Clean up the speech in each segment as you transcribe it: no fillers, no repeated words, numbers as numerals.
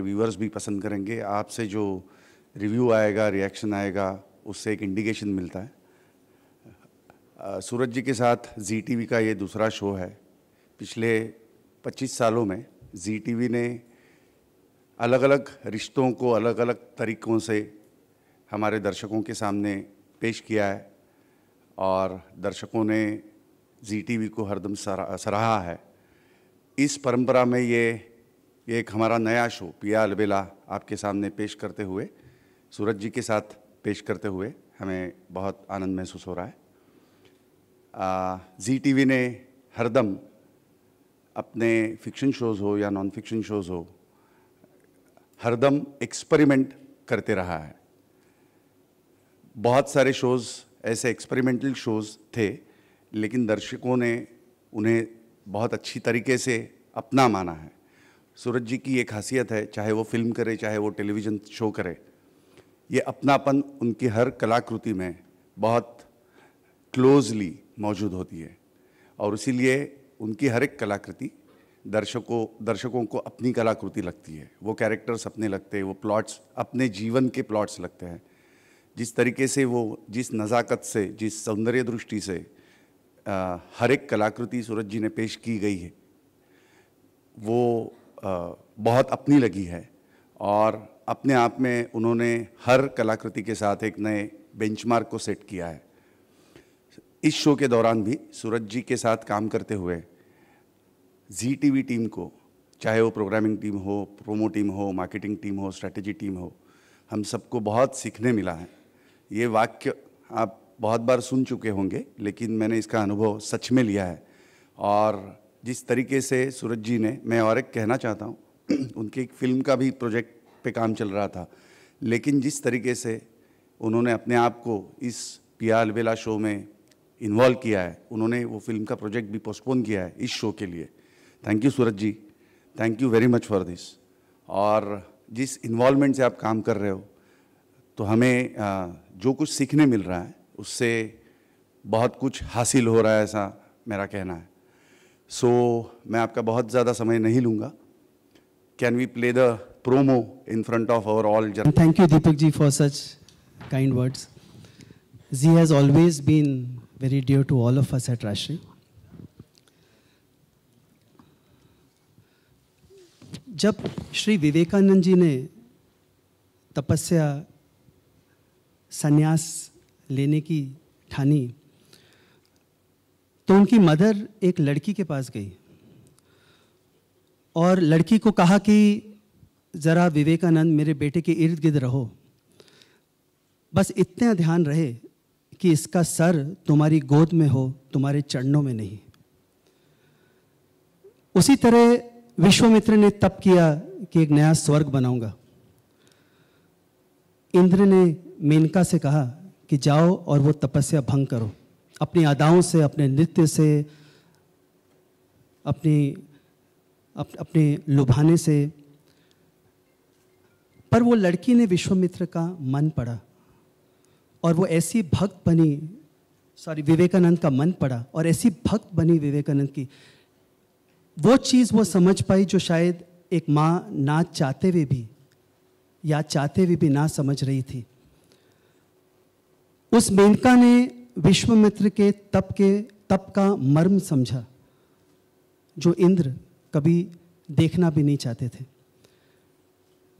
हमारे व्यूअर्स भी पसंद करेंगे। आपसे जो रिव्यू आएगा, रिएक्शन आएगा, उससे एक इंडिकेशन मिलता है। सूरज जी के साथ जी टीवी का ये दूसरा शो है। पिछले 25 सालों में जी टीवी ने अलग अलग रिश्तों को अलग अलग तरीक़ों से हमारे दर्शकों के सामने पेश किया है और दर्शकों ने जी टीवी को हरदम सराहा है। इस परंपरा में ये एक हमारा नया शो पिया अलबेला आपके सामने पेश करते हुए, सूरज जी के साथ पेश करते हुए हमें बहुत आनंद महसूस हो रहा है। जी टीवी ने हरदम अपने फिक्शन शोज़ हो या नॉन फिक्शन शोज़ हो, हरदम एक्सपेरिमेंट करते रहा है। बहुत सारे शोज़ ऐसे एक्सपेरिमेंटल शोज़ थे, लेकिन दर्शकों ने उन्हें बहुत अच्छी तरीके से अपना माना है। सूरज जी की एक खासियत है, चाहे वो फिल्म करे, चाहे वो टेलीविज़न शो करे, ये अपनापन उनकी हर कलाकृति में बहुत क्लोजली मौजूद होती है और इसीलिए उनकी हर एक कलाकृति दर्शकों को अपनी कलाकृति लगती है। वो कैरेक्टर्स अपने लगते हैं, वो प्लॉट्स अपने जीवन के प्लॉट्स लगते हैं। जिस तरीके से वो जिस नज़ाकत से, जिस सौंदर्य दृष्टि से हर एक कलाकृति सूरज जी ने पेश की गई है, वो बहुत अपनी लगी है और अपने आप में उन्होंने हर कलाकृति के साथ एक नए बेंचमार्क को सेट किया है। इस शो के दौरान भी सूरज जी के साथ काम करते हुए जी टीवी टीम को, चाहे वो प्रोग्रामिंग टीम हो, प्रोमो टीम हो, मार्केटिंग टीम हो, स्ट्रैटेजी टीम हो, हम सबको बहुत सीखने मिला है। ये वाक्य आप बहुत बार सुन चुके होंगे, लेकिन मैंने इसका अनुभव सच में लिया है। और जिस तरीके से सूरज जी ने, मैं और एक कहना चाहता हूँ, उनकी एक फिल्म का भी प्रोजेक्ट पे काम चल रहा था, लेकिन जिस तरीके से उन्होंने अपने आप को इस पिया अलबेला शो में इन्वॉल्व किया है, उन्होंने वो फिल्म का प्रोजेक्ट भी पोस्टपोन किया है इस शो के लिए। Thank you Suraj ji, thank you very much for this. और जिस इन्वॉल्वमेंट से आप काम कर रहे हो, तो हमें जो कुछ सीखने मिल रहा है उससे बहुत कुछ हासिल हो रहा है, ऐसा मेरा कहना है। मैं आपका बहुत ज़्यादा समय नहीं लूँगा। Can we play the promo in front of our all. Thank you, Deepak ji, for such kind words. Zee has always been very dear to all of us at Rashtriya. जब श्री विवेकानंद जी ने तपस्या संन्यास लेने की ठानी, तो उनकी मदर एक लड़की के पास गई और लड़की को कहा कि ज़रा विवेकानंद मेरे बेटे के इर्द गिर्द रहो, बस इतना ध्यान रहे कि इसका सर तुम्हारी गोद में हो, तुम्हारे चरणों में नहीं। उसी तरह विश्वामित्र ने तप किया कि एक नया स्वर्ग बनाऊंगा। इंद्र ने मेनका से कहा कि जाओ और वो तपस्या भंग करो, अपनी अदाओं से, अपने नृत्य से, अपने लुभाने से। पर वो लड़की ने विश्वामित्र का मन पढ़ा और वो ऐसी भक्त बनी, विवेकानंद का मन पढ़ा और ऐसी भक्त बनी विवेकानंद की। वो चीज़ वो समझ पाई जो शायद एक माँ ना चाहते हुए भी या चाहते हुए भी ना समझ रही थी। उस मेनका ने विश्वामित्र के तप का मर्म समझा, जो इंद्र कभी देखना भी नहीं चाहते थे।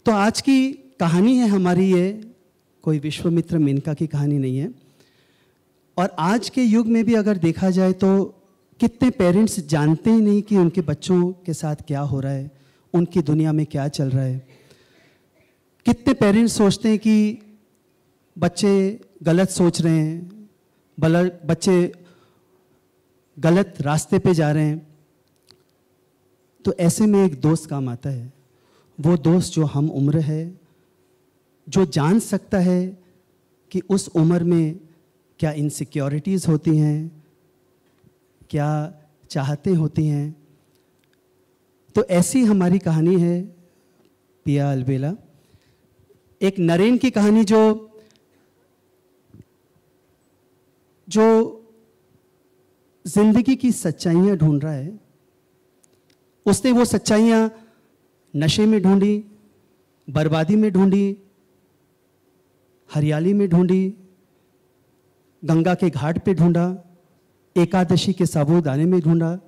तो आज की कहानी है हमारी, ये कोई विश्वामित्र मेनका की कहानी नहीं है। और आज के युग में भी अगर देखा जाए तो कितने पेरेंट्स जानते ही नहीं कि उनके बच्चों के साथ क्या हो रहा है, उनकी दुनिया में क्या चल रहा है। कितने पेरेंट्स सोचते हैं कि बच्चे गलत सोच रहे हैं, बच्चे गलत रास्ते पे जा रहे हैं। तो ऐसे में एक दोस्त काम आता है, वो दोस्त जो हम उम्र है, जो जान सकता है कि उस उम्र में क्या इनसिक्योरिटीज़ होती हैं, क्या चाहते होती हैं। तो ऐसी हमारी कहानी है पिया अलबेला, एक नरेन की कहानी जो जिंदगी की सच्चाइयाँ ढूंढ रहा है। उसने वो सच्चाइयाँ नशे में ढूंढी, बर्बादी में ढूंढी, हरियाली में ढूंढी, गंगा के घाट पे ढूंढा, एकादशी के साबूदाने में ढूंढा,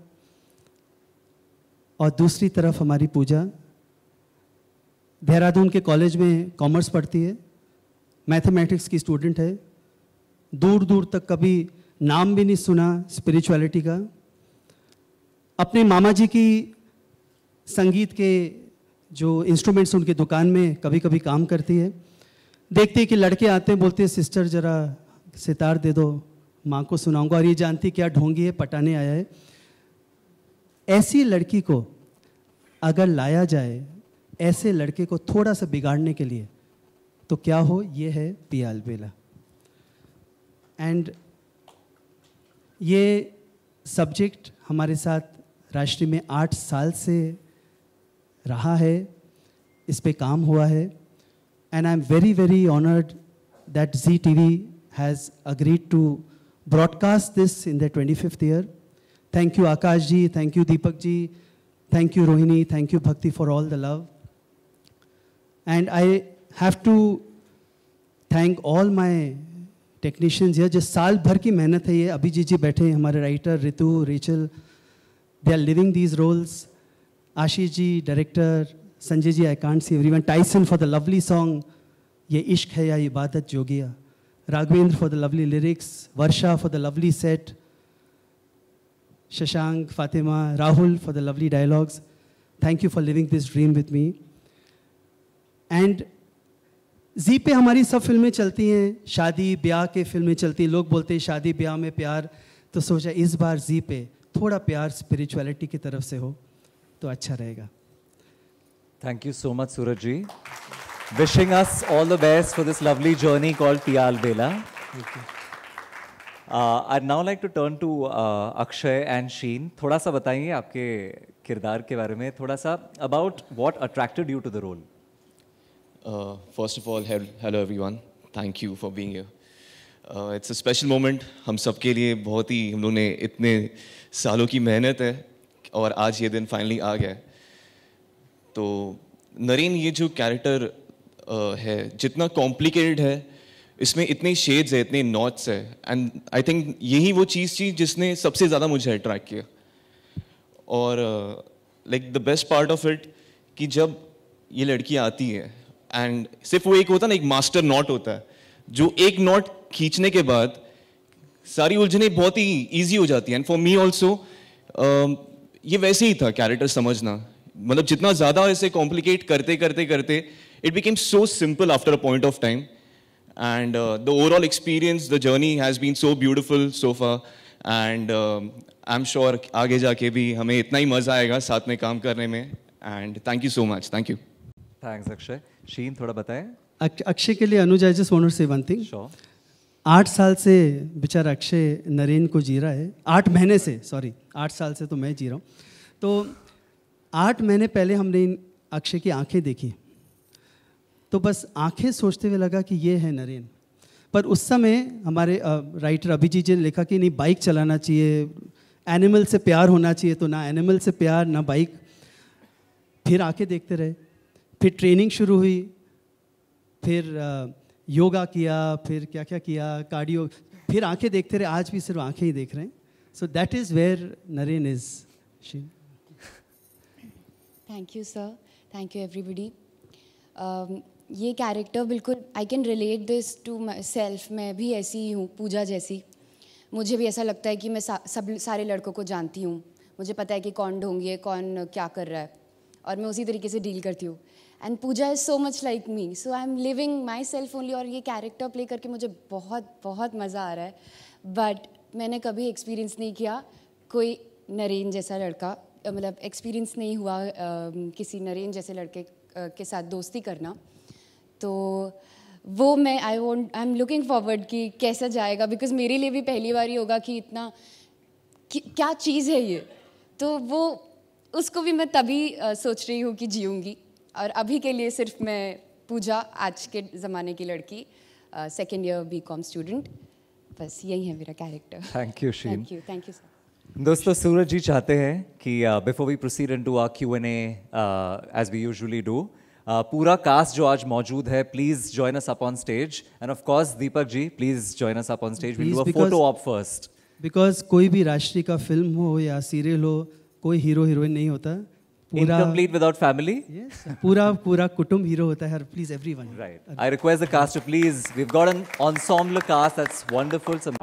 और दूसरी तरफ हमारी पूजा देहरादून के कॉलेज में कॉमर्स पढ़ती है, मैथमेटिक्स की स्टूडेंट है, दूर दूर तक कभी नाम भी नहीं सुना स्पिरिचुअलिटी का। अपने मामा जी की संगीत के जो इंस्ट्रूमेंट्स उनकी दुकान में कभी कभी काम करती है। देखते ही कि लड़के आते हैं, बोलते हैं सिस्टर ज़रा सितार दे दो, माँ को सुनाऊंगा, और ये जानती क्या ढोंगी है, पटाने आया है। ऐसी लड़की को अगर लाया जाए, ऐसे लड़के को थोड़ा सा बिगाड़ने के लिए, तो क्या हो, ये है पिया अलबेला। एंड ये सब्जेक्ट हमारे साथ राष्ट्रीय में 8 साल से रहा है, इस पे काम हुआ है। And I am very very honoured that Zee TV has agreed to broadcast this in their 25th year. Thank you Akash ji, thank you Deepak ji, thank you Rohini, thank you Bhakti for all the love. And I have to thank all my technicians here, जो साल भर की मेहनत है ये। अभिजीत जी बैठे हैं, हमारे writer Ritu, Rachel, they are living these roles. Ashish ji director, Sanjay ji, I can't see everyone, Tyson for the lovely song ये इश्क है या इबादत जोगिया, Raghavendra for the lovely lyrics, Varsha for the lovely set, Shashank, Fatima, Rahul for the lovely dialogues. Thank you for living this dream with me. And जी पे हमारी सब फिल्में चलती हैं, शादी ब्याह के फिल्में चलती हैं। लोग बोलते हैं शादी ब्याह में प्यार, तो सोचा इस बार जी पे थोड़ा प्यार स्पिरिचुअलिटी की तरफ से हो तो अच्छा रहेगा। Thank you so much, Suraj ji. Wishing us all the best for this lovely journey called Piya Albela. I'd now like to turn to Akshay and Sheen. थोड़ा सा बताइए आपके किरदार के बारे में, थोड़ा सा about what attracted you to the role. First of all, hello everyone. Thank you for being here. It's a special moment. हम सबके लिए बहुत ही, हम लोग ने इतने सालों की मेहनत है और आज ये दिन फाइनली आ गया। तो नरेन, ये जो कैरेक्टर है, जितना कॉम्प्लिकेटेड है, इसमें इतने शेड्स है, इतने नॉट्स है, एंड आई थिंक यही वो चीज़ थी जिसने सबसे ज़्यादा मुझे अट्रैक्ट किया। और like the best part of it कि जब ये लड़की आती है एंड सिर्फ वो एक होता ना, एक मास्टर नॉट होता है, जो एक नॉट खींचने के बाद सारी उलझने बहुत ही ईजी हो जाती है। एंड फॉर मी ऑल्सो ये वैसे ही था कैरेक्टर समझना, मतलब जितना ज़्यादा ऐसे कॉम्प्लिकेट करते करते करते it became so simple after a point of time, and the overall experience, the journey has been so beautiful so far, and I'm sure आगे जाके भी हमें इतना ही मज़ा आएगा साथ में काम करने में। and thank you so much. Thank you. Thanks Akshay. Sheen, थोड़ा बताएं। अक्षय के लिए अनुज, I just want to say one thing. Sure. 8 साल से बेचारा अक्षय नरेन को जी रहा है, 8 महीने से, सॉरी 8 साल से तो मैं जी रहा हूँ। तो 8 महीने पहले हमने अक्षय की आंखें देखी, तो बस आंखें सोचते हुए लगा कि ये है नरेन। पर उस समय हमारे राइटर अभिजीत जी ने लिखा कि नहीं, बाइक चलाना चाहिए, एनिमल से प्यार होना चाहिए, तो ना एनिमल से प्यार ना बाइक। फिर आंखें देखते रहे, फिर ट्रेनिंग शुरू हुई, फिर योगा किया, फिर क्या क्या किया, कार्डियो, फिर आंखें देखते रहे, आज भी सिर्फ आंखें ही देख रहे हैं। So that is where Naren is. Thank you sir, thank you everybody. ये कैरेक्टर बिल्कुल I can relate this to myself. मैं भी ऐसी ही हूँ, पूजा जैसी। मुझे भी ऐसा लगता है कि मैं सारे लड़कों को जानती हूँ, मुझे पता है कि कौन ढोंगी है, कौन क्या कर रहा है, और मैं उसी तरीके से डील करती हूँ। And Pooja is so much like me, so I am living myself only. और ये कैरेक्टर प्ले करके मुझे बहुत बहुत मज़ा आ रहा है। बट मैंने कभी एक्सपीरियंस नहीं किया कोई नरेन जैसा लड़का, मतलब एक्सपीरियंस नहीं हुआ किसी नरेन जैसे लड़के के साथ दोस्ती करना। तो वो मैं आई एम लुकिंग फॉरवर्ड कि कैसा जाएगा, बिकॉज मेरे लिए भी पहली बार ही होगा कि इतना क्या चीज़ है ये। तो वो उसको भी मैं तभी सोच रही हूँ कि जीऊँगी। और अभी के लिए सिर्फ मैं पूजा, आज के ज़माने की लड़की, सेकेंड ईयर BCom स्टूडेंट, बस यही है मेरा character. Thank you Sheen. Thank you sir. दोस्तों, सूरज जी चाहते हैं कि before we proceed into our Q&A as we usually do, पूरा कास्ट जो आज मौजूद है, please join us up on stage, and of course Deepak ji, please join us up on stage. Will do a photo op first. Because कोई भी राष्ट्रीय का film हो या सीरियल हो, कोई हीरो हीरोइन नहीं होता. पूरा Incomplete without family. yes, पूरा कुटुंब हीरो होता है. Please everyone. Right. I request the cast to please. We've got an ensemble cast that's wonderful. Some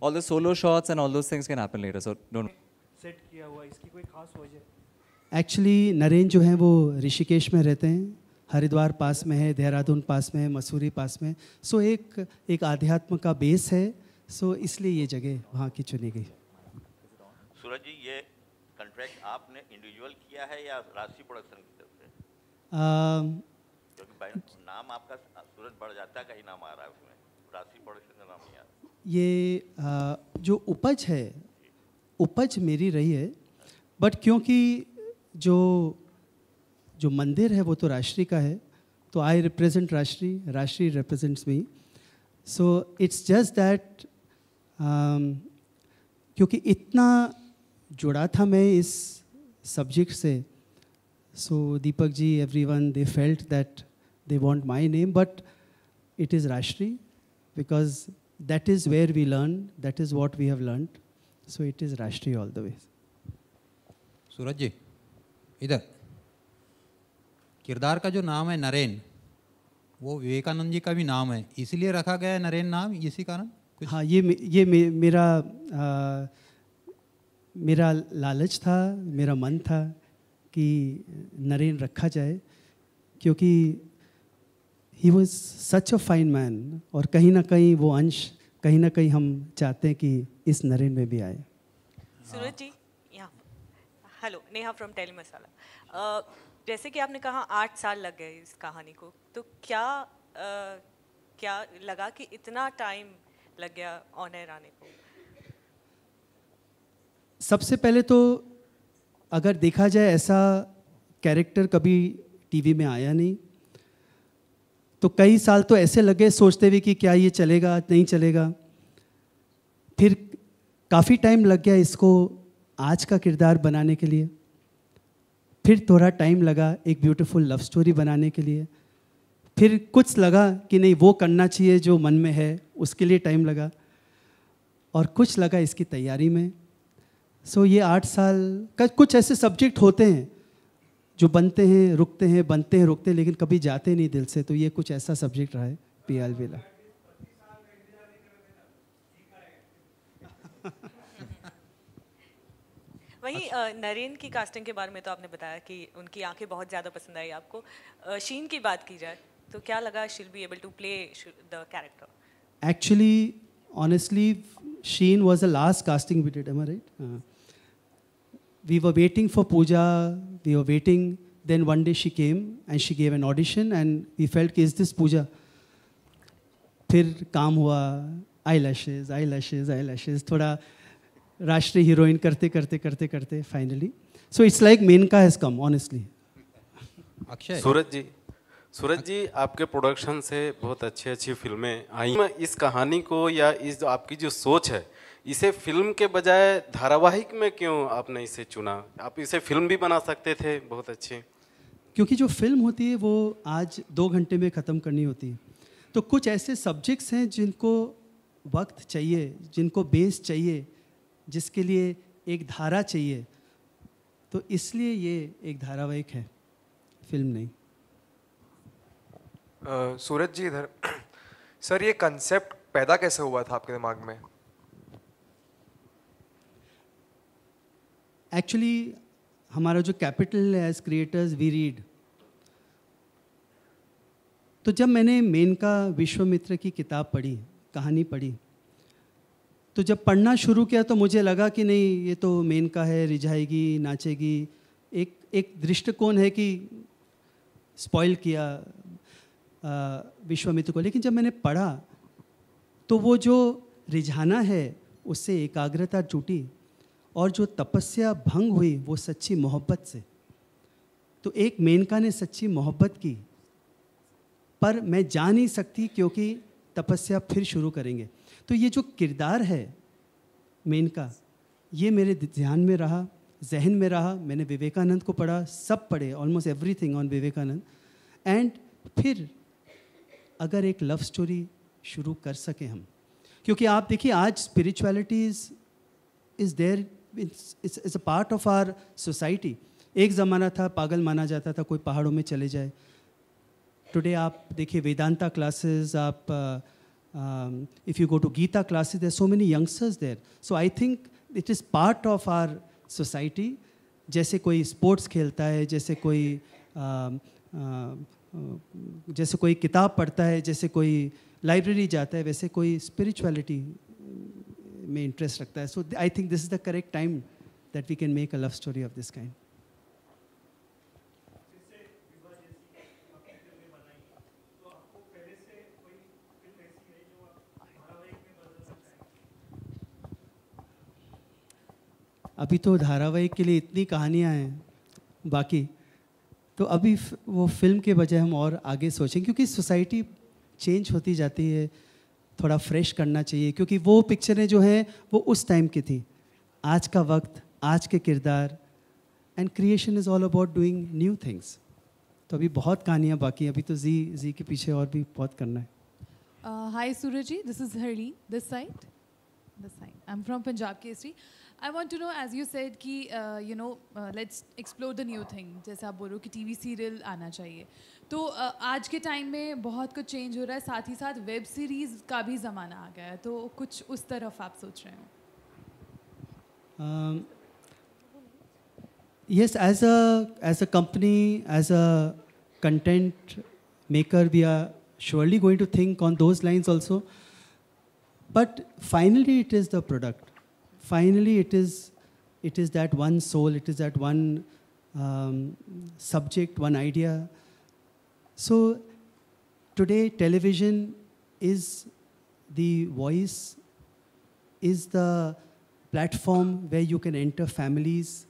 all the solo shots and all those things can happen later. So don't. Set किया हुआ इसकी कोई खास वजह? Actually Naren जो हैं वो ऋषिकेश में रहते हैं, हरिद्वार पास में है, देहरादून पास में है, मसूरी पास में. सो एक आध्यात्म का बेस है. सो इसलिए ये जगह वहाँ की चुनी गई. सूरज जी, ये कॉन्ट्रैक्ट आपने इंडिविजुअल किया है या राशि प्रोडक्शन की तरफ से? क्योंकि नाम आपका सूरज बढ़ जाता का ही नाम आ रहा है उसमें, राशि प्रोडक्शन का नाम नहीं आ रहा. ये जो उपज है, उपज मेरी रही है, बट क्योंकि जो मंदिर है वो तो राष्ट्रीय का है, तो I represent Rashtriya represents me. So it's just that क्योंकि इतना जुड़ा था मैं इस सब्जेक्ट से. So Deepak ji, everyone, they felt that they want my name, but it is Rashtriya because that is where we learn, that is what we have learned. So it is Rashtriya all the way. सूरज जी, इधर किरदार का जो नाम है नरेन, वो विवेकानंद जी का भी नाम है, इसीलिए रखा गया है नरेन नाम, इसी कारण? हाँ, ये मेरा लालच था, मेरा मन था कि नरेन रखा जाए, क्योंकि he was such a fine man. और कहीं ना कहीं वो अंश कहीं ना कहीं हम चाहते हैं कि इस नरेन में भी आए. सूरज जी, यहाँ हेलो, नेहा फ्रॉम टेली मसाला. जैसे कि आपने कहा 8 साल लग गए इस कहानी को, तो क्या लगा कि इतना टाइम लग गया ऑन एयर आने को? सबसे पहले तो अगर देखा जाए, ऐसा कैरेक्टर कभी टीवी में आया नहीं, तो कई साल तो ऐसे लगे सोचते हुए कि क्या ये चलेगा नहीं चलेगा. फिर काफ़ी टाइम लग गया इसको आज का किरदार बनाने के लिए. फिर थोड़ा टाइम लगा एक ब्यूटीफुल लव स्टोरी बनाने के लिए. फिर कुछ लगा कि नहीं, वो करना चाहिए जो मन में है, उसके लिए टाइम लगा. और कुछ लगा इसकी तैयारी में. सो ये 8 साल का कुछ ऐसे सब्जेक्ट होते हैं जो बनते हैं रुकते हैं, बनते हैं रुकते हैं, लेकिन कभी जाते नहीं दिल से. तो ये कुछ ऐसा सब्जेक्ट रहा है पियाल बेला. वहीं नरेन की कास्टिंग के बारे में तो आपने बताया कि उनकी आंखें बहुत ज़्यादा पसंद आई आपको. शीन की बात की जाए तो क्या लगा she will be able to play the character? Actually honestly Sheen was the last casting we did, am I right? We were waiting for Pooja, we were waiting, then one day she came and she gave an audition and we felt कि is this Pooja? फिर काम हुआ, eyelashes, थोड़ा राष्ट्रीय heroine करते करते करते करते finally so it's like Menaka has come honestly. Akshay, Suraj ji आपके प्रोडक्शन से बहुत अच्छी अच्छी फिल्में आई। इस कहानी को या इस जो आपकी जो सोच है, इसे फिल्म के बजाय धारावाहिक में क्यों आपने इसे चुना? आप इसे फिल्म भी बना सकते थे बहुत अच्छी। क्योंकि जो फिल्म होती है वो आज 2 घंटे में ख़त्म करनी होती है, तो कुछ ऐसे सब्जेक्ट्स हैं जिनको वक्त चाहिए, जिनको बेस चाहिए, जिसके लिए एक धारा चाहिए, तो इसलिए ये एक धारावाहिक है, फिल्म नहीं। सूरज जी इधर। सर ये कंसेप्ट पैदा कैसे हुआ था आपके दिमाग में? एक्चुअली हमारा जो कैपिटल है एज क्रिएटर्स वी रीड। तो जब मैंने मेनका विश्वामित्र की किताब पढ़ी, कहानी पढ़ी, तो जब पढ़ना शुरू किया तो मुझे लगा कि नहीं ये तो मेनका है, रिझाएगी, नाचेगी, एक दृष्टिकोण है कि स्पॉइल किया विश्वामित्र को। लेकिन जब मैंने पढ़ा तो वो जो रिझाना है उससे एकाग्रता टूटी, और जो तपस्या भंग हुई वो सच्ची मोहब्बत से। तो एक मेनका ने सच्ची मोहब्बत की, पर मैं जा नहीं सकती क्योंकि तपस्या फिर शुरू करेंगे। तो ये जो किरदार है मेनका, ये मेरे ध्यान में रहा, जहन में रहा। मैंने विवेकानंद को पढ़ा, सब पढ़े, almost everything on Vivekananda. And फिर अगर एक लव स्टोरी शुरू कर सके हम, क्योंकि आप देखिए आज spirituality is there, it's a part of our society. एक ज़माना था पागल माना जाता था कोई पहाड़ों में चले जाए। टुडे आप देखिए वेदांता क्लासेस, आप if you go to Gita classes, there so many youngsters there. So I think it is part of our society. जैसे कोई स्पोर्ट्स खेलता है, जैसे कोई किताब पढ़ता है, जैसे कोई लाइब्रेरी जाता है, वैसे कोई स्पिरिचुअलिटी में इंटरेस्ट रखता है। So I think this is the correct time that we can make a love story of this kind. अभी तो धारावाहिक के लिए इतनी कहानियाँ हैं बाकी, तो अभी वो फिल्म के बजाय हम और आगे सोचें, क्योंकि सोसाइटी चेंज होती जाती है, थोड़ा फ्रेश करना चाहिए। क्योंकि वो पिक्चरें जो हैं वो उस टाइम की थी, आज का वक्त, आज के किरदार, and creation is all about doing new things. तो अभी बहुत कहानियाँ बाकी हैं, अभी तो जी के पीछे और भी बहुत करना है। हाय सूरज जी, दिस इज़ हरली, this side, I am from Punjab Kesari. I want to know, as you said कि let's explore the new thing, जैसे आप बोल रहे हो कि टीवी सीरियल आना चाहिए। तो आज के टाइम में बहुत कुछ चेंज हो रहा है, साथ ही साथ वेब सीरीज़ का भी ज़माना आ गया है, तो कुछ उस तरफ आप सोच रहे हो? Yes, as a company, as a content maker, we are surely going to think on those lines also. But finally, it is the product. Finally, it is that one soul, it is that one subject, one idea. So today, television is the voice, is the platform where you can enter families,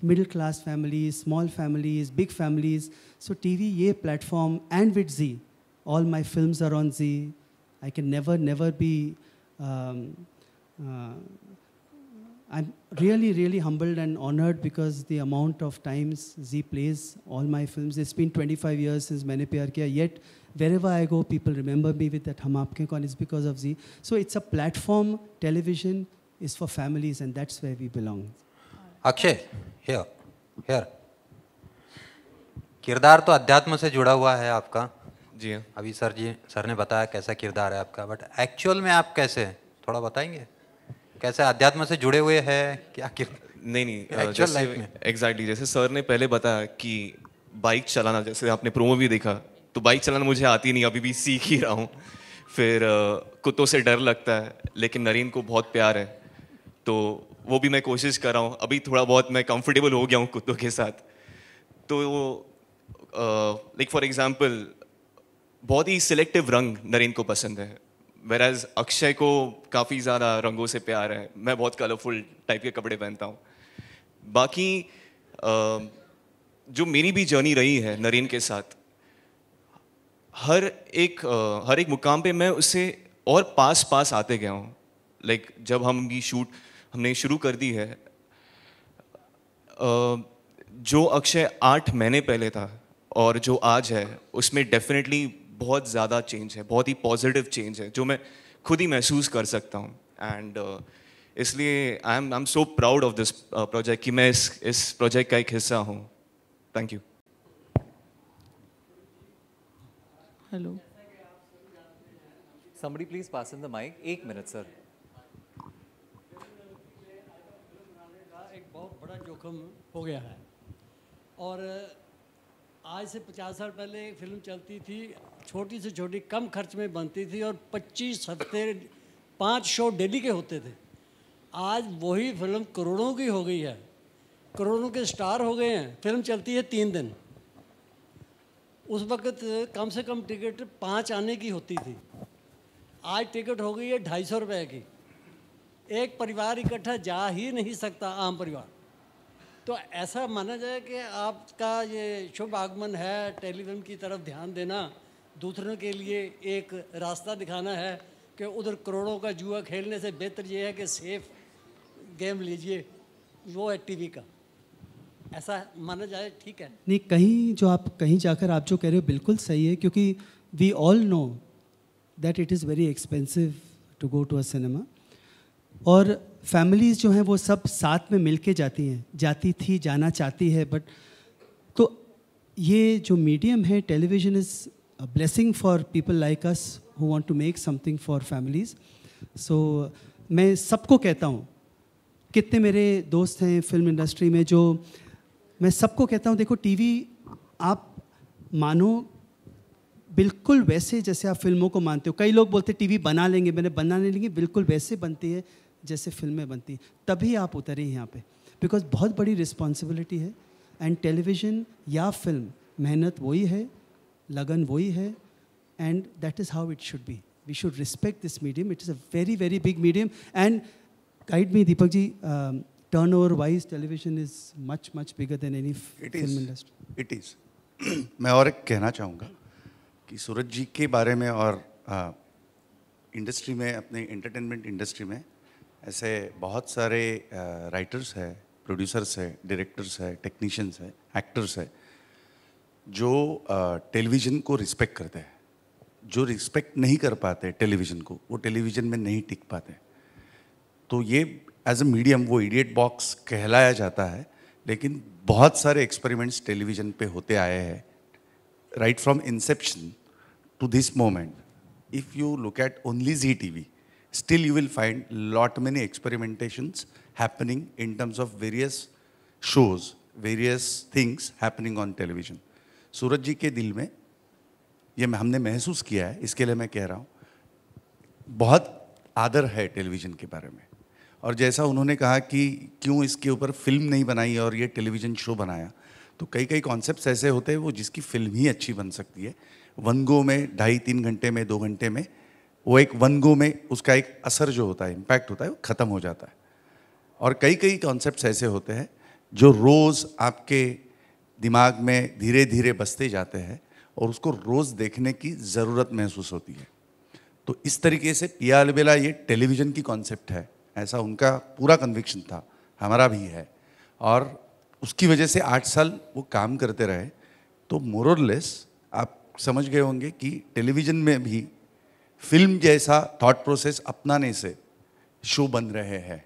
middle class families, small families, big families. So TV, ye platform, and with Z, all my films are on Z. I can never be. I'm really humbled and honored because the amount of times Z plays all my films. It's been 25 years since मैंने प्यार किया, yet wherever I go, people remember me with that हम आपके कौन, it's because of Z. So it's a platform. Television is for families, and that's where we belong. Akshay, here. किरदार तो अध्यात्म से जुड़ा हुआ है आपका। जी हाँ। अभी सर ने बताया कैसा किरदार है आपका, बट एक्चुअल में आप कैसे हैं थोड़ा बताएंगे? कैसे अध्यात्म से जुड़े हुए हैं, क्या नहीं एक्चुअल लाइफ में? एग्जैक्टली जैसे सर ने पहले बताया कि बाइक चलाना, जैसे आपने प्रोमो भी देखा, तो बाइक चलाना मुझे आती नहीं, अभी भी सीख ही रहा हूँ। फिर कुत्तों से डर लगता है, लेकिन नरीन को बहुत प्यार है, तो वो भी मैं कोशिश कर रहा हूँ। अभी थोड़ा बहुत मैं कंफर्टेबल हो गया हूँ कुत्तों के साथ। तो लाइक फॉर एग्जांपल बहुत ही सिलेक्टिव रंग नरीन को पसंद है। whereas अक्षय को काफ़ी ज़्यादा रंगों से प्यार है, मैं बहुत कलरफुल टाइप के कपड़े पहनता हूँ। बाकी जो मेरी भी जर्नी रही है नरेन के साथ, हर एक मुकाम पे मैं उससे और पास आते गया हूँ। लाइक जब हमने शुरू कर दी है, जो अक्षय 8 महीने पहले था और जो आज है, उसमें डेफिनेटली बहुत ज़्यादा चेंज है, बहुत ही पॉजिटिव चेंज है जो मैं खुद ही महसूस कर सकता हूँ। एंड इसलिए I am so proud of this project कि मैं इस प्रोजेक्ट का एक हिस्सा हूँ। Thank you. Hello, somebody please pass in the mic. 1 minute sir. एक बहुत बड़ा जोखिम हो गया है और आज से 50 साल पहले एक फिल्म चलती थी, छोटी से छोटी कम खर्च में बनती थी और 25 हफ्ते 5 शो डेली के होते थे। आज वही फिल्म करोड़ों की हो गई है, करोड़ों के स्टार हो गए हैं। फिल्म चलती है 3 दिन। उस वक्त कम से कम टिकट 5 आने की होती थी, आज टिकट हो गई है 250 रुपये की। एक परिवार इकट्ठा जा ही नहीं सकता, आम परिवार। तो ऐसा माना जाए कि आपका ये शुभ आगमन है, टेलीविज़न की तरफ ध्यान देना, दूसरों के लिए एक रास्ता दिखाना है कि उधर करोड़ों का जुआ खेलने से बेहतर ये है कि सेफ गेम लीजिए, वो है टीवी का। ऐसा माना जाए, ठीक है? नहीं, कहीं जाकर आप जो कह रहे हो बिल्कुल सही है, क्योंकि we all know that it is very expensive to go to a cinema. और फैमिलीज़ जो हैं वो सब साथ में मिलके जाती थी, जाना चाहती है। बट तो ये जो मीडियम है television is a blessing for people like us who want to make something for families. सो मैं सबको कहता हूँ, कितने मेरे दोस्त हैं फिल्म इंडस्ट्री में, जो मैं सबको कहता हूँ, देखो टीवी आप मानो बिल्कुल वैसे जैसे आप फिल्मों को मानते हो। कई लोग बोलते हैं टीवी बना लेंगे, मैंने बनाने लेंगे, बिल्कुल वैसे बनती है जैसे फिल्में बनती हैं। तभी आप उतरे यहाँ पे, बिकॉज बहुत बड़ी रिस्पॉन्सिबिलिटी है। एंड टेलीविज़न या फिल्म, मेहनत वही है, लगन वही है, and that is how it should be. We should respect this medium, it is a very very big medium. And guide me Deepak ji, turnover wise television is much bigger than any film industry. It is. मैं और एक कहना चाहूँगा कि सूरज जी के बारे में और इंडस्ट्री में, अपने एंटरटेनमेंट इंडस्ट्री में ऐसे बहुत सारे राइटर्स हैं, प्रोड्यूसर्स हैं, डायरेक्टर्स हैं, टेक्नीशियंस हैं, एक्टर्स हैं, जो टेलीविज़न को रिस्पेक्ट करते हैं। जो रिस्पेक्ट नहीं कर पाते टेलीविज़न को, वो टेलीविज़न में नहीं टिक पाते। तो ये एज अ मीडियम वो इडियट बॉक्स कहलाया जाता है, लेकिन बहुत सारे एक्सपेरिमेंट्स टेलीविज़न पे होते आए हैं, right from inception to this moment. If you look at only Zee TV, still you will find lot many experimentations happening in terms of various shows, various things happening on television. सूरज जी के दिल में ये हमने महसूस किया है, इसके लिए मैं कह रहा हूँ, बहुत आदर है टेलीविज़न के बारे में। और जैसा उन्होंने कहा कि क्यों इसके ऊपर फिल्म नहीं बनाई और ये टेलीविज़न शो बनाया, तो कई कॉन्सेप्ट्स ऐसे होते हैं वो जिसकी फिल्म ही अच्छी बन सकती है। वन गो में 2.5-3 घंटे में, 2 घंटे में, वो एक वन गो में उसका एक असर जो होता है, इम्पैक्ट होता है, वो ख़त्म हो जाता है। और कई कॉन्सेप्ट्स ऐसे होते हैं जो रोज़ आपके दिमाग में धीरे धीरे बसते जाते हैं और उसको रोज़ देखने की ज़रूरत महसूस होती है। तो इस तरीके से पिया अलबेला ये टेलीविज़न की कॉन्सेप्ट है, ऐसा उनका पूरा कन्विक्शन था, हमारा भी है। और उसकी वजह से 8 साल वो काम करते रहे। तो मोर और लेस आप समझ गए होंगे कि टेलीविज़न में भी फिल्म जैसा थॉट प्रोसेस अपनाने से शो बन रहे हैं।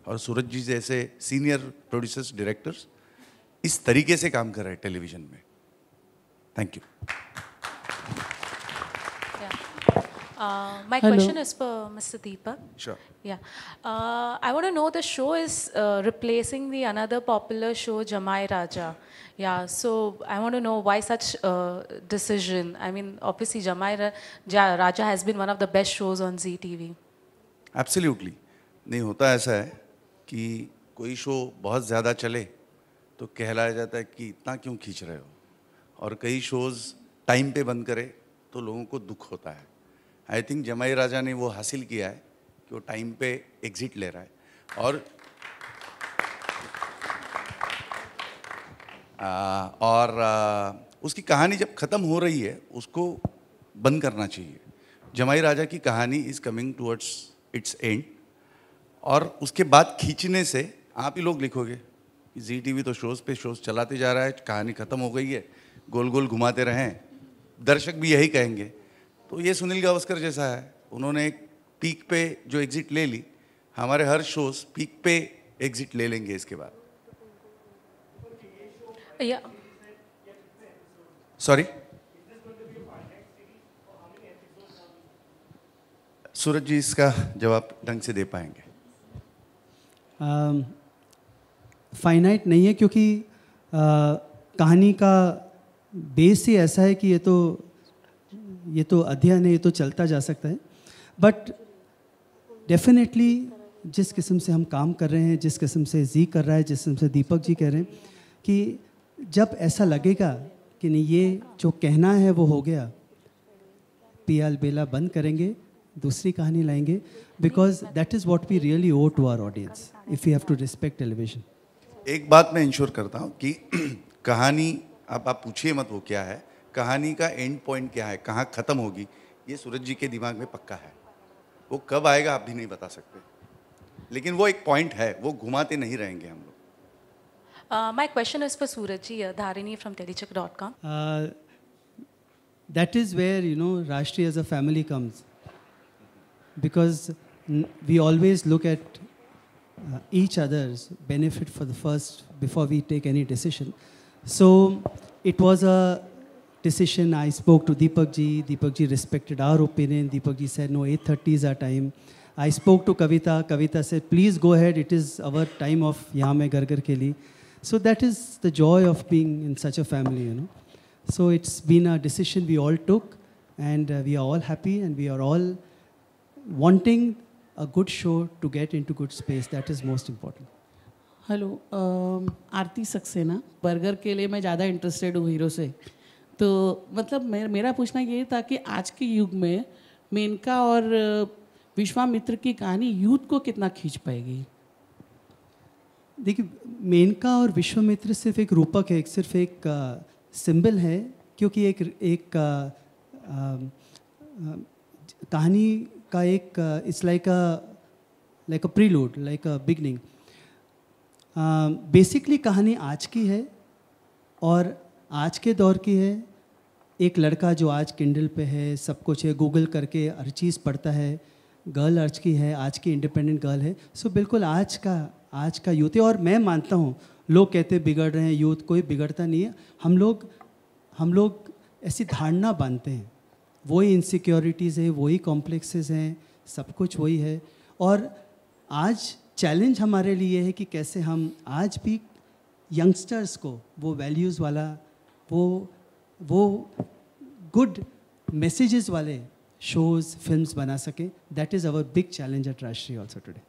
और सूरज जी जैसे सीनियर प्रोड्यूसर्स, डायरेक्टर्स इस तरीके से काम कर रहे हैं टेलीविज़न में। Thank you. My question is for Mr. Deepak. Sure. Yeah. I want to know, the show is replacing the another popular show, Jamai Raja. Yeah. So I want to know why such decision. I mean, obviously, Jamai Raja has been one of the best shows on Zee TV. Absolutely. नहीं होता ऐसा है कि कोई show बहुत ज़्यादा चले तो कहलाया जाता है कि इतना क्यों खींच रहे हो, और कई शोज़ टाइम पे बंद करे तो लोगों को दुख होता है। आई थिंक जमाई राजा ने वो हासिल किया है कि वो टाइम पे एग्जिट ले रहा है। और उसकी कहानी जब ख़त्म हो रही है उसको बंद करना चाहिए। जमाई राजा की कहानी is coming towards it's and, और उसके बाद खींचने से आप ही लोग लिखोगे जी टीवी तो शोज़ पे शोज़ चलाते जा रहा है, कहानी ख़त्म हो गई है, गोल गोल घुमाते रहें, दर्शक भी यही कहेंगे। तो ये सुनील गावस्कर जैसा है, उन्होंने एक पीक पे जो एग्जिट ले ली, हमारे हर शोज़ पीक पे एग्जिट ले लेंगे इसके बाद। सॉरी, सूरज जी इसका जवाब ढंग से दे पाएंगे? फाइनाइट नहीं है, क्योंकि कहानी का बेस ही ऐसा है कि ये तो अध्ययन है, ये तो चलता जा सकता है। बट डेफिनेटली जिस किस्म से हम काम कर रहे हैं, जिस किस्म से जी कर रहा है, जिस किस्म से दीपक जी कह रहे हैं कि जब ऐसा लगेगा कि नहीं ये जो कहना है वो हो गया, पियाल बेला बंद करेंगे, दूसरी कहानी लाएंगे, because that is what we really owe to our audience if you have to respect television. एक बात मैं इंश्योर करता हूँ कि कहानी, अब आप पूछिए मत वो क्या है, कहानी का एंड पॉइंट क्या है, कहाँ ख़त्म होगी, ये सूरज जी के दिमाग में पक्का है। वो कब आएगा आप भी नहीं बता सकते, लेकिन वो एक पॉइंट है, वो घुमाते नहीं रहेंगे हम लोग। My question is for Surajji, Dharini from Telecheck.com. That is where, Rashtriya as a family comes. Because we always look at each other's benefit for the first, before we take any decision. So it was a decision. I spoke to Deepak ji respected our opinion. Deepak ji said, no, 8:30 is our time. I spoke to Kavita said, please go ahead, it is our time of Yahan Main Gar Gar Kheli. So that is the joy of being in such a family, So it's been a decision we all took, and we are all happy, and we are all wanting a good show to get into good space. That is most important. Hello, Aarti Saxena. Burger के लिए मैं ज़्यादा interested हूँ hero से, तो मतलब मेरा पूछना ये था कि आज के युग में मेनका और विश्वामित्र की कहानी यूथ को कितना खींच पाएगी? देखिए, मेनका और विश्वामित्र सिर्फ एक रूपक है, सिर्फ एक सिंबल है, क्योंकि एक कहानी का एक it's like a prelude, like a beginning. Basically कहानी आज की है और आज के दौर की है। एक लड़का जो आज किंडल पे है, सब कुछ है, गूगल करके हर चीज़ पढ़ता है, गर्ल आज की है, आज की इंडिपेंडेंट गर्ल है। सो बिल्कुल आज का यूथ है। और मैं मानता हूँ, लोग कहते बिगड़ रहे हैं यूथ, कोई बिगड़ता नहीं है। हम लोग ऐसी धारणा बांधते हैं, वही इनसिक्योरिटीज़ है, वही कॉम्प्लेक्सेस हैं, सब कुछ वही है। और आज चैलेंज हमारे लिए है कि कैसे हम आज भी यंगस्टर्स को वो वैल्यूज़ वाला, वो गुड मैसेजेस वाले शोज़, फिल्म्स बना सकें। That is our big challenge at राष्ट्रीय ऑल्सो टुडे।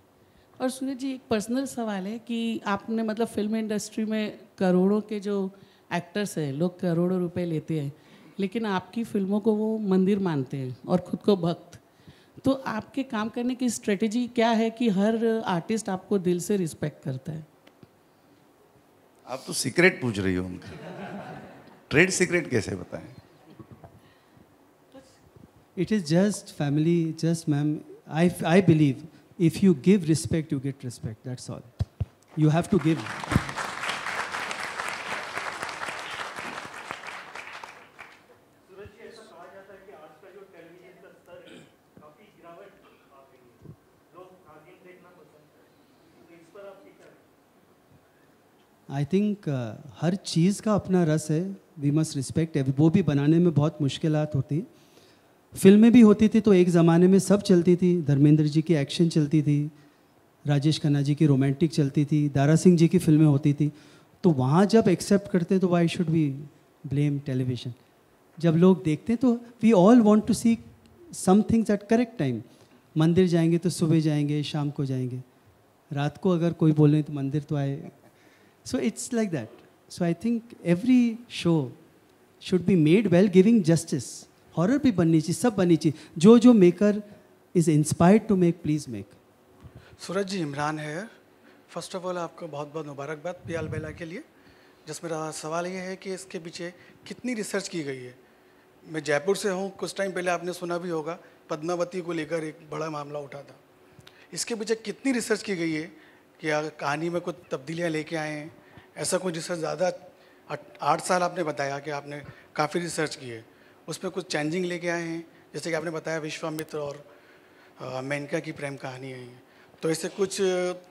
और सूरज जी, एक पर्सनल सवाल है कि आपने मतलब फिल्म इंडस्ट्री में करोड़ों के जो एक्टर्स हैं, लोग करोड़ों रुपए लेते हैं, लेकिन आपकी फिल्मों को वो मंदिर मानते हैं और ख़ुद को भक्त। तो आपके काम करने की स्ट्रेटजी क्या है कि हर आर्टिस्ट आपको दिल से रिस्पेक्ट करता है? आप तो सीक्रेट पूछ रही हो उनका, ट्रेड सीक्रेट कैसे बताएं? It is just family, just ma'am. I believe if you give respect, you get respect. That's all. You have to give. I think हर चीज़ का अपना रस है. We must respect. वो भी बनाने में बहुत मुश्किलात होती है. फिल्में भी होती थी तो एक ज़माने में सब चलती थी। धर्मेंद्र जी की एक्शन चलती थी, राजेश खन्ना जी की रोमांटिक चलती थी, दारा सिंह जी की फिल्में होती थी। तो वहाँ जब एक्सेप्ट करते तो why should we blame television? जब लोग देखते हैं तो we all want to see some things at correct time. मंदिर जाएंगे तो सुबह जाएंगे, शाम को जाएंगे, रात को अगर कोई बोले तो मंदिर तो आए। So it's like that. So I think every show should be made well, giving justice. Horror भी बननी चाहिए, सब बननी चाहिए। जो जो maker is inspired to make, please make. Suraj ji, Imran है। फर्स्ट ऑफ ऑल आपको बहुत बहुत मुबारकबाद पियाल बेला के लिए। जिस मेरा सवाल ये है कि इसके पीछे कितनी रिसर्च की गई है। मैं जयपुर से हूँ, कुछ टाइम पहले आपने सुना भी होगा पद्मावती को लेकर एक बड़ा मामला उठा था। इसके पीछे कितनी रिसर्च की गई है कि कहानी में कुछ तब्दीलियाँ लेके आए हैं? ऐसा कोई रिसर्च ज़्यादा 8 साल आपने बताया कि आपने काफ़ी रिसर्च की है, उसमें कुछ चेंजिंग लेके आए हैं? जैसे कि आपने बताया विश्वामित्र और मेनका की प्रेम कहानी है, तो इससे कुछ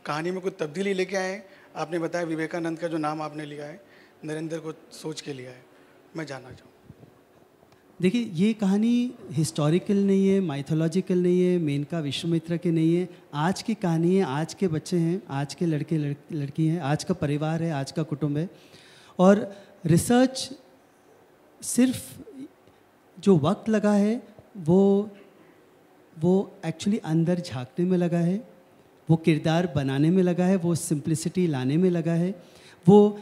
कहानी में कुछ तब्दीली लेके आए हैं? आपने बताया विवेकानंद का जो नाम आपने लिया है, नरेंद्र को सोच के लिया है, मैं जानना चाहूँ। देखिए, ये कहानी हिस्टोरिकल नहीं है, माइथोलॉजिकल नहीं है, मेनका विश्वामित्र की नहीं है। आज की कहानी है, आज के बच्चे हैं, आज के लड़के लड़की हैं, आज का परिवार है, आज का कुटुंब है। और रिसर्च सिर्फ जो वक्त लगा है वो एक्चुअली अंदर झांकने में लगा है, वो किरदार बनाने में लगा है, वो सिंप्लिसिटी लाने में लगा है। वो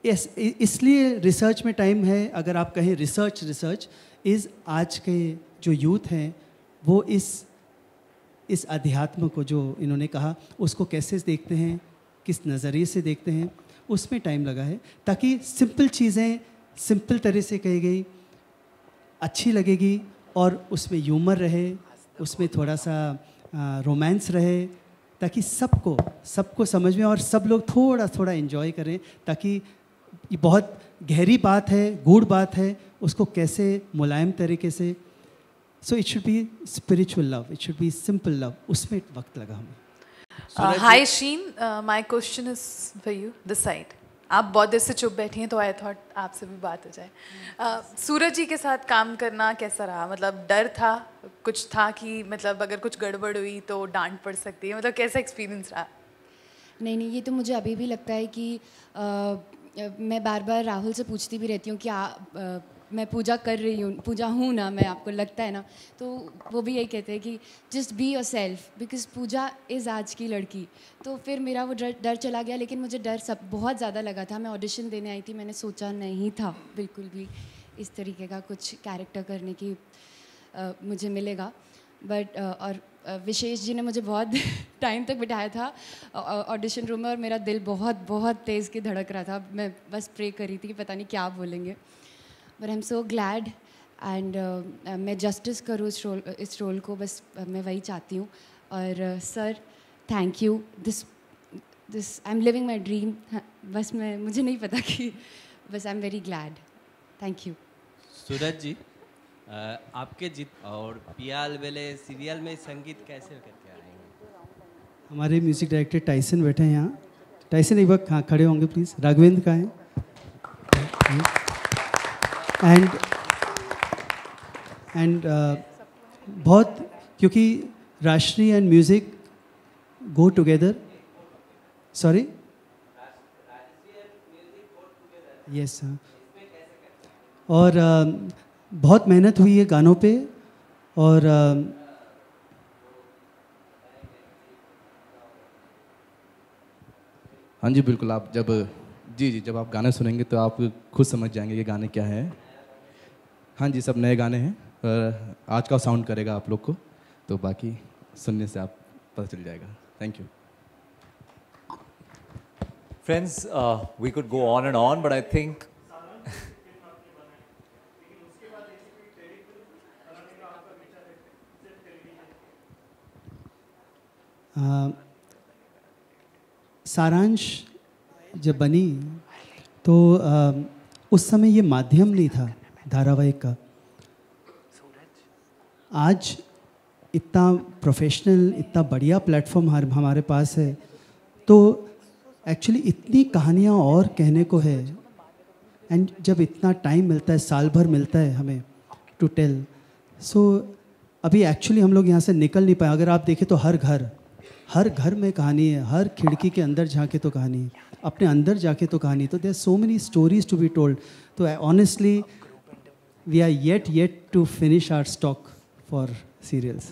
इसलिए रिसर्च में टाइम है। अगर आप कहें रिसर्च इज़, आज के जो यूथ हैं वो इस अध्यात्म को जो इन्होंने कहा उसको कैसे देखते हैं, किस नज़रिए से देखते हैं, उसमें टाइम लगा है, ताकि सिंपल चीज़ें सिंपल तरह से कही गई, अच्छी लगेगी और उसमें ह्यूमर रहे, उसमें थोड़ा सा रोमांस रहे, ताकि सबको समझ में और सब लोग थोड़ा थोड़ा एंजॉय करें। ताकि ये बहुत गहरी बात है, गूढ़ बात है, उसको कैसे मुलायम तरीके से, so it should be spiritual love, it should be simple love, उसमें वक्त लगा हमें। Hi Sheen, my question is for you this side. आप बहुत देर से चुप बैठी हैं तो आई थॉट आपसे भी बात हो जाए। सूरज जी के साथ काम करना कैसा रहा? मतलब डर था, कुछ था कि मतलब अगर कुछ गड़बड़ हुई तो डांट पड़ सकती है, मतलब कैसा एक्सपीरियंस रहा? नहीं, ये तो मुझे अभी भी लगता है कि मैं बार बार राहुल से पूछती भी रहती हूँ कि मैं पूजा कर रही हूँ, पूजा हूँ ना मैं, आपको लगता है ना? तो वो भी यही कहते हैं कि just be yourself, because Puja is आज की लड़की। तो फिर मेरा वो डर चला गया, लेकिन मुझे डर बहुत ज़्यादा लगा था। मैं ऑडिशन देने आई थी, मैंने सोचा नहीं था बिल्कुल भी इस तरीके का कुछ कैरेक्टर करने की मुझे मिलेगा। बट और विशेष जी ने मुझे बहुत टाइम तक बिठाया था ऑडिशन रूम में, और मेरा दिल बहुत बहुत तेज़ की धड़क रहा था। मैं बस प्रे कर रही थी कि पता नहीं क्या बोलेंगे। But I am so glad and मैं जस्टिस करूँ इस रोल को, बस मैं वही चाहती हूँ। और sir thank you, this I am living my dream. बस मुझे नहीं पता कि बस I am very glad. Thank you. Suraj ji, आपके और पियाल बेले सीरियल में संगीत कैसे करके आएंगे? हमारे म्यूज़िक डायरेक्टर टाइसन बैठे हैं यहाँ। टाइसन एक बार खड़े होंगे प्लीज़। राघवेंद्र का है। एंड बहुत, क्योंकि राष्ट्रीय and music go together. Sorry, yes हाँ। और बहुत मेहनत हुई है गानों पे, और हाँ जी बिल्कुल। आप जब आप गाने सुनेंगे तो आप खुद समझ जाएंगे ये गाने क्या है। हाँ जी, सब नए गाने हैं, और आज का साउंड करेगा आप लोग को, तो बाकी सुनने से आप पता चल जाएगा। Thank you. Friends, we could go on and on, but I think सारांश जब बनी तो उस समय ये माध्यम नहीं था धारावाहिक का। आज इतना प्रोफेशनल, इतना बढ़िया प्लेटफॉर्म हमारे पास है, तो एक्चुअली इतनी कहानियाँ और कहने को है। एंड जब इतना टाइम मिलता है, साल भर मिलता है हमें टू टेल, सो अभी एक्चुअली हम लोग यहाँ से निकल नहीं पाए। अगर आप देखें तो हर घर में कहानी है, हर खिड़की के अंदर जाके तो कहानी है, अपने अंदर जाके तो कहानी। तो there so many stories to be told. तो honestly we are yet to finish our stock for serials.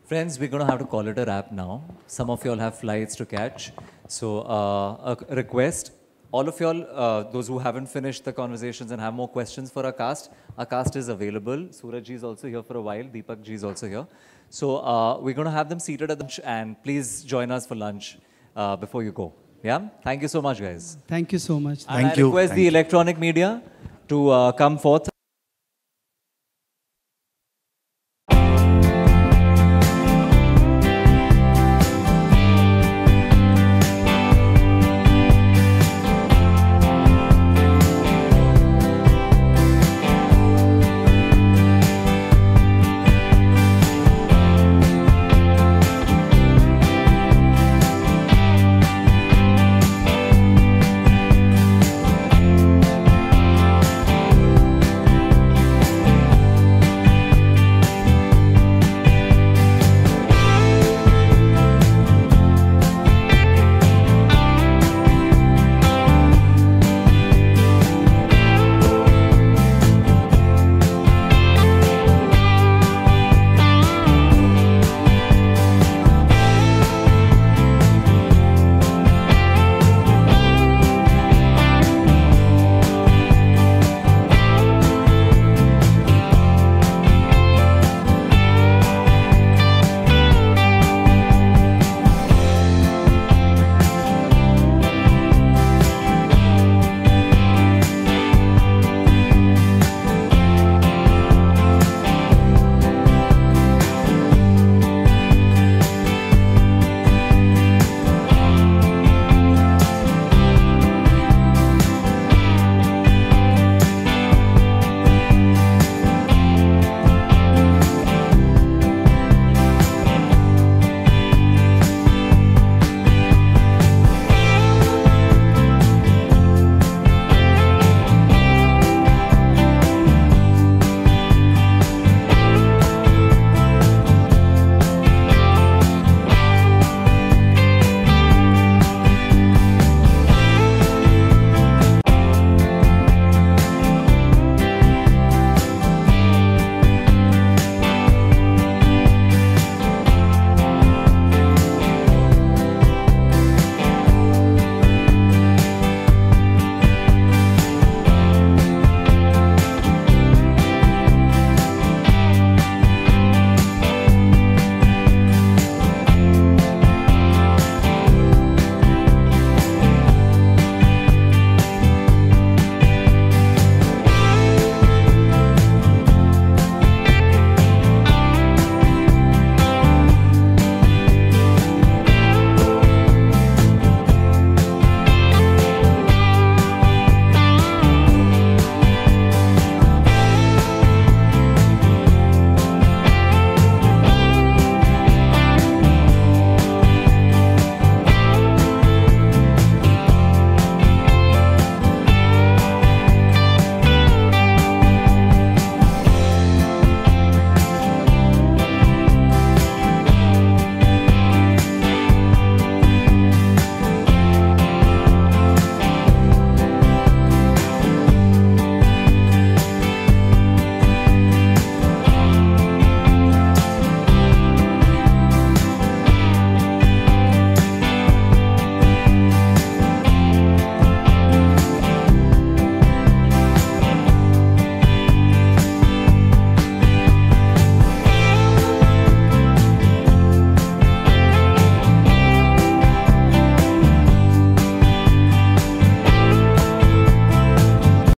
Friends, we're going to have to call it a wrap now. Some of you all have flights to catch. So a request, all of y'all, those who haven't finished the conversations and have more questions for our cast is available. Suraj ji is also here for a while. Deepak ji is also here. So we're going to have them seated at lunch, and please join us for lunch before you go. Yeah? Thank you so much, guys. Thank you so much. And I request the electronic media to come forth.